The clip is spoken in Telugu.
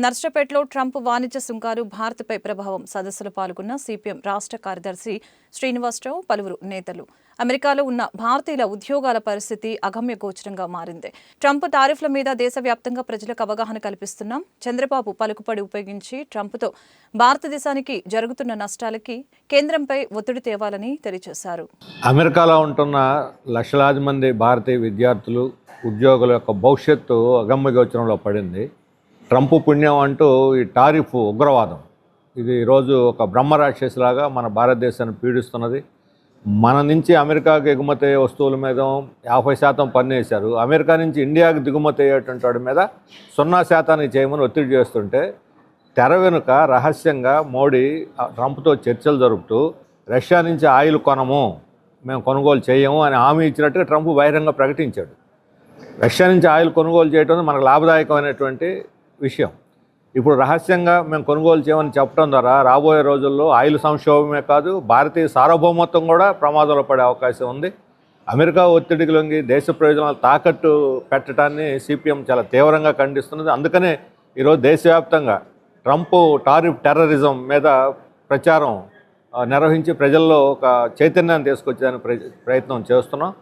నర్సపేటలో ట్రంప్ వాణిజ్య సుంకాలు భారత్పై ప్రభావం సదస్సులో పాల్గొన్న సిపిఎం రాష్ట్ర కార్యదర్శి శ్రీనివాసరావు పలువురు నేతలు. అమెరికాలో ఉన్న భారతీయుల ఉద్యోగాల పరిస్థితి అగమ్యగోచరంగా మారింది. ట్రంప్ టారిఫ్ల మీద దేశవ్యాప్తంగా ప్రజలకు అవగాహన కల్పిస్తున్నాం. చంద్రబాబు పలుకుబడి ఉపయోగించి ట్రంప్తో భారతదేశానికి జరుగుతున్న నష్టాలకి కేంద్రంపై ఒత్తిడి తేవాలని తెలియజేశారు. అమెరికాలో ఉంటున్న లక్షలాది మంది భారతీయ విద్యార్థులు ఉద్యోగుల యొక్క భవిష్యత్తు అగమ్యగోచరంలో పడింది. ట్రంప్ పుణ్యం అంటూ ఈ టారిఫ్ ఉగ్రవాదం ఇది ఈరోజు ఒక బ్రహ్మరాక్షసిలాగా మన భారతదేశాన్ని పీడిస్తున్నది. మన నుంచి అమెరికాకి ఎగుమతి అయ్యే వస్తువుల మీద 50% పన్ను వేశారు. అమెరికా నుంచి ఇండియాకి దిగుమతి అయ్యేటువంటి వాడి మీద 0% చేయమని ఒత్తిడి చేస్తుంటే తెర వెనుక రహస్యంగా మోడీ ట్రంప్తో చర్చలు జరుపుతూ రష్యా నుంచి ఆయిల్ కొనము, మేము కొనుగోలు చేయము అని హామీ ఇచ్చినట్టుగా ట్రంప్ బహిరంగ ప్రకటించాడు. రష్యా నుంచి ఆయిల్ కొనుగోలు చేయడం మనకు లాభదాయకమైనటువంటి విషయం. ఇప్పుడు రహస్యంగా మేము కొనుగోలు చేయమని చెప్పడం ద్వారా రాబోయే రోజుల్లో ఆయిల్ సంక్షోభమే కాదు, భారతీయ సార్వభౌమత్వం కూడా ప్రమాదంలో పడే అవకాశం ఉంది. అమెరికా ఒత్తిడికి లొంగి దేశ ప్రయోజనాలు తాకట్టు పెట్టడాన్ని సిపిఎం చాలా తీవ్రంగా ఖండిస్తున్నది. అందుకనే ఈరోజు దేశవ్యాప్తంగా ట్రంప్ టారిఫ్ టెర్రరిజం మీద ప్రచారం నిర్వహించి ప్రజల్లో ఒక చైతన్యాన్ని తీసుకొచ్చేదానికి ప్రయత్నం చేస్తున్నాం.